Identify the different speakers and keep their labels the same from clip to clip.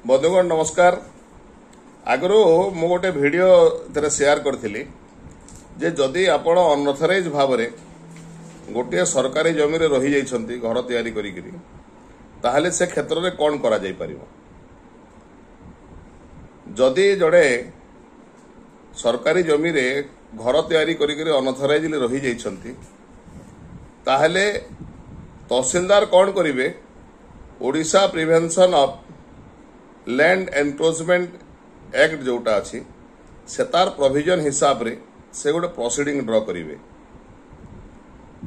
Speaker 1: बंधुगण नमस्कार। आगु मु गोटे वीडियो शेयर करी जे जदि आपण अनऑथराइज भाव में गोटे सरकारी जमी रही जाइछंती घर तैयारी करी ताहले से क्षेत्र में कौन करा जाई परिबो। जदि जड़े सरकारी जमी रे घर तैयारी करी अनऑथराइज रही जाइछंती ताहले तहसीलदार कौन करिवे Odisha prevention of land encroachment act जोटा अच्छी से तार प्रोविजन हिसाब रे से गोटे प्रोसीडिंग ड्र करिवे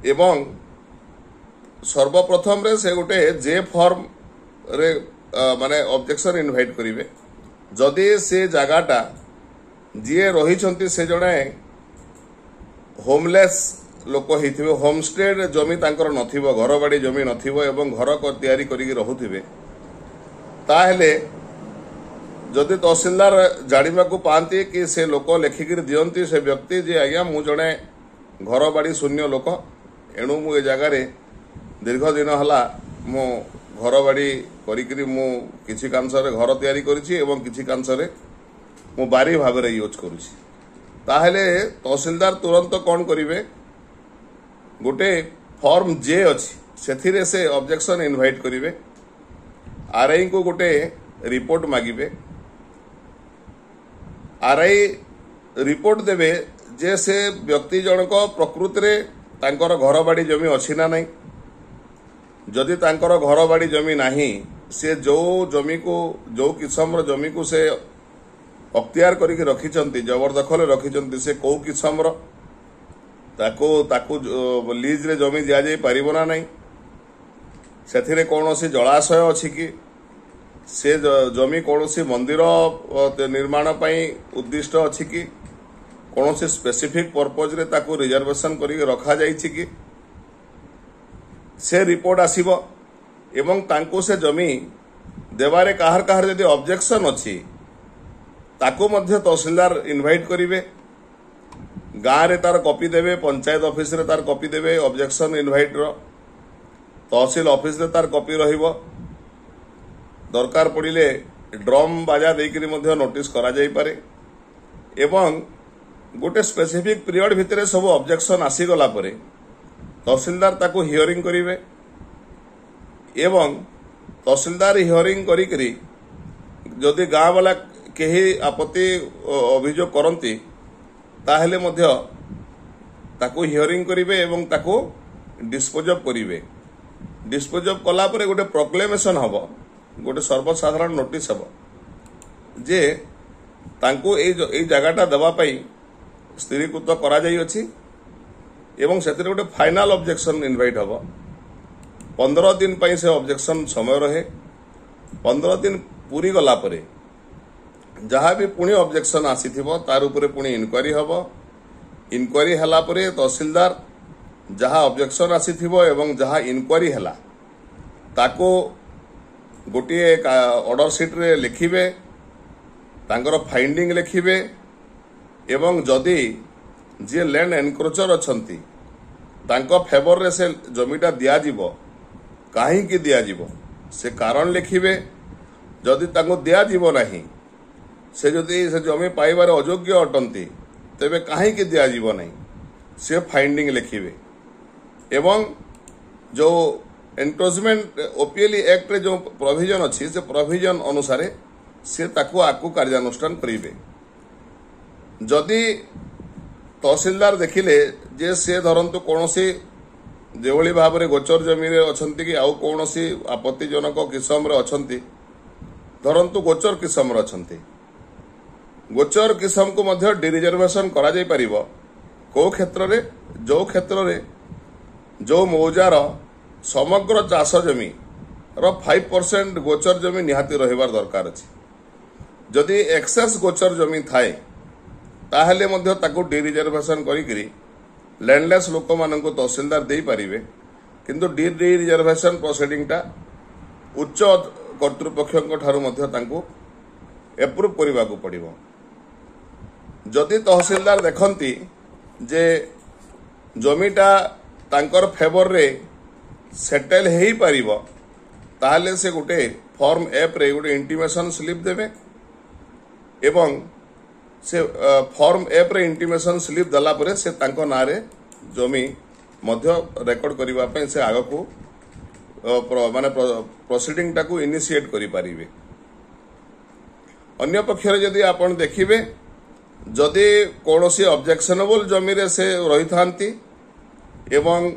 Speaker 1: एवं सर्वप्रथम रे से गोटे जे फॉर्म रे माने ऑब्जेक्शन इनवाइट करिवे जदि से जगाटा जी रही से जड़े होमलेस लोक होइथिबे होमस्टे जमी तांकर नथिबो घर बाड़ी जमी नथिबो एवं घर को तैयारी करिक रहुथिबे ताहले जदि तहसीलदार जानिबा को पाती कि से लोक लेखिक दियंती से व्यक्ति जे आज्ञा मु जड़े घर बाड़ी शून्य लोक एणु मु ए जगार दीर्घ दिन हला मु घर बाड़ी करी मु किछि कांसरे घर तैयारी करिछि एवं किछि कांसरे मु बारी भाव रे यूज करुछि ताहले तहसीलदार तुरंत कौन करिवे गोटे फॉर्म जे अच्छी से से ऑब्जेक्शन इनवाइट करिवे आरआई को गोटे रिपोर्ट मागिबे आरआई रिपोर्ट देवे जे से व्यक्ति जनक प्रकृति रे तांकर घर बाड़ी जमी अच्छी ना नहीं जदि तांकर घर बाड़ी जमी नाही से जो जमी को जो किस्म जमी को से अख्तियार करके रखिचंती जबरदखल रखिचंती से कौ किस्म ताको लीज रे जमी दिया जाई परिबो ना नहीं सेथिरे कौनसी जलाशय अछि कि से जमी कौनसी मंदिर निर्माण पई उद्दिष्ट अछि कि कौनसी स्पेसिफिक पर्पज रे ताको रिजर्वेशन करके रखा जाइछि कि से रिपोर्ट आसीबो एवं तांको से जमी देवारे काहर काहर यदि ऑब्जेक्शन अछि ताको मध्य तहसीलदार इनवाइट करिवे गाँव रे तार कॉपी देवे पंचायत ऑफिस रे तार कॉपी देवे ऑब्जेक्शन इनवाइट रो तहसील ऑफिस रे तार कॉपी रहिबो दरकार पड़िले ड्रम बाजा देकरी मध्य नोटिस करा जाई पारे एवं गोटे स्पेसिफिक पीरियड भितरे सब ऑब्जेक्शन आसी गला परे तहसीलदार ताको हियरिंग करिवे एवं तहसीलदार हियरिंग करी जदि गाँव वाला केही आपत्ति अभियोग करती ताहले मध्य ताको हियरिंग करिवे एवं ताको डिस्पोज ऑफ करिवे डिस्पोज ऑफ कला परे गोटे प्रोक्लेमेशन हबो गोटे सर्वसाधारण नोटिस हबो जे तांको ए जगाटा दबा पई स्थिरीकृत करा जाई अछि एवं सेतिर गोटे फाइनल ऑब्जेक्शन इनवाइट हबो 15 दिन पई से ऑब्जेक्शन समय रहे 15 दिन पूरी गला परे जहाँ भी पुणी ऑब्जेक्शन आसीथिबो तार उपरे पुणी इनक्वारी हबो इनक्वारी हला परे तहसीलदार जहाँ ऑब्जेक्शन आसीथिबो एवं जहाँ इनक्वारी हला ताको गोटे ऑर्डर सीट रे लिखिबे तांकर फाइंडिंग लिखिबे एवं जदि जे लैंड एनक्रोचर अछंती तांको फेवर रे से जमीटा दिया जिवो काहे कि दिया जिवो से कारण लिखिबे जदि तांको दिया जिवो नाही से जदि से जमी पाइबार अयोग्य अटंती तेबे काहे कि दिया जिवो नहीं से फाइंडिंग लिखिबे एवं जो एनक्रोचमेंट ओपीएल एक्ट रे जो प्रोविजन अच्छी से प्रोविजन अनुसार से ताको आकु कार्यानुष्ठान करिवे जदि तहसीलदार देखिले जे से धरंतु कोनोसी जेवली भाव रे गोचर जमी रे अछंती कि आउ कोनोसी आपत्तिजनक किस्म रे अछंती धरंतु गोचर किस्म रे अछंती गोचर किस्म को मध्य डिरिजर्वेशन करा जाई परिबो को क्षेत्र रे जो मौजार समग्र चाष जमी रो 5% गोचर जमी निहाती रहिबार दरकार अछि जदि एक्सेस गोचर जमी थाए ताहले मध्य ताको डिरिजर्वेशन करी लैंडलेस लोक मानक तहसीलदार दे पारिबे किंतु डिरिजर्वेशन प्रोसीडिंगटा उच्च कर्तृपक्षक ठारू मध्य तांको एप्रूव करबा को पड़िबो जदि तहसीलदार देखंती जे जमीटा तांकर फेवर रे सेटल हेई पारिबो ताहले से गोटे फॉर्म एप रे गोटे इंटिमेशन स्लिप देवे एवं से फॉर्म एप रे इंटिमेशन स्लिप दला परे से तांको नारे जमी मध्य रेकर्ड करबा पय से आगो को माने प्रोसीडिंग टाकू इनिशिएट करि परिबे। अन्य पक्षरे जदि आपण देखिबे जदि कोनोसी ऑब्जेक्शनेबल जमी रे से रही थांती एवं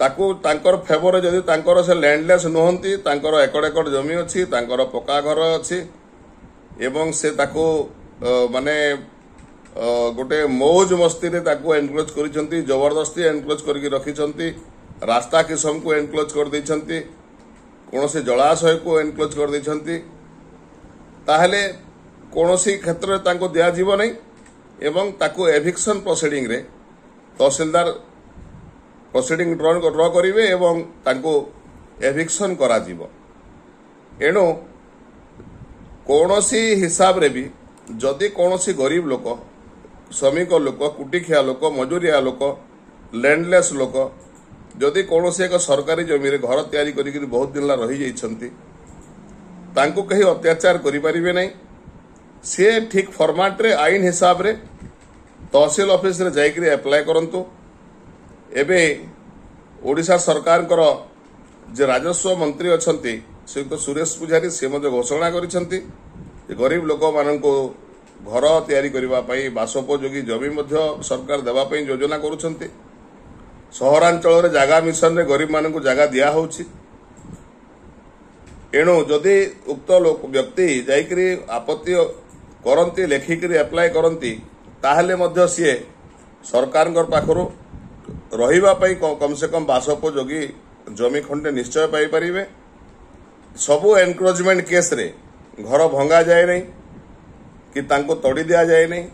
Speaker 1: ताकू तांकर फेवर जदि तांकर से लैंडलेस नुहंती तांकर एकड़ एकड़ जमी अछि तांकर पक्का घर अछि एवं से ताकू माने गोटे मौज मस्ती रे ताकू एनक्लोज करिसंती जबरदस्ती एनक्लोज करके रखिसंती रास्ता किसम को एनक्लोज कर दैछंती कोनोसी जलाशय को एनक्लोज कर दैछंती ताहले कोनोसी क्षेत्र तांको दिया जीव नहीं एवं ताकू एविक्शन प्रोसीडिंग रे तहसीलदार प्रोसीडिंग ड्र करिवे एवं तांको एविक्शन करा जीव। एणु कोनोसी हिसाब रे भी जदि कोनोसी गरीब लोक श्रमिक लोक कुटिखिया लोक मजूरिया लोक लैंडलेस लोक जदि कोनोसी एक सरकारी जमी रे घर तैयारी करिक बहुत दिन रही जाइछंती तांको कहीं अत्याचार करि परिबे नहीं से ठीक फॉर्मेट रे आईन हिसाब रे तहसील ऑफिस रे जाइकरी अप्लाई करंतु। एबे ओडिशा सरकार कर जे राजस्व मंत्री अछंती श्रीयुक्त सुरेश पुजारी से मध्य घोषणा करिसंती गरीब लोक माननको घर तैयारी करबा पई बासोपयोगी जमी मध्य सरकार देबा पई योजना करूछंती। सहरांचल रे जागा मिशन रे गरीब माननको जागा दिया होउची। एणु जदि उक्त लोक व्यक्ति जाइकरी आपत्ति करंती लेखिकरी अप्लाई करंती ताहले मध्य सीए सरकार पाखरु रहिबा पई कम से कम बासोपयोगी जमी खंडे निश्चय पाई परिबे। सबु एनक्रोचमेंट केस रे घर भंगा जाए नहीं कि तांको तोड़ी दिया जाए नहीं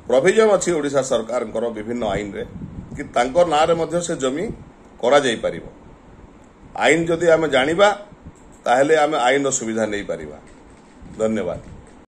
Speaker 1: प्रोविजन अछि ओडिशा सरकार विभिन्न आईन रे कि तांको ना रे मध्य से जमी करा जाई परिबो। आईन जदि आमे जानिबा ताहले आमे आईन रो सुविधा नहीं परिबा। धन्यवाद।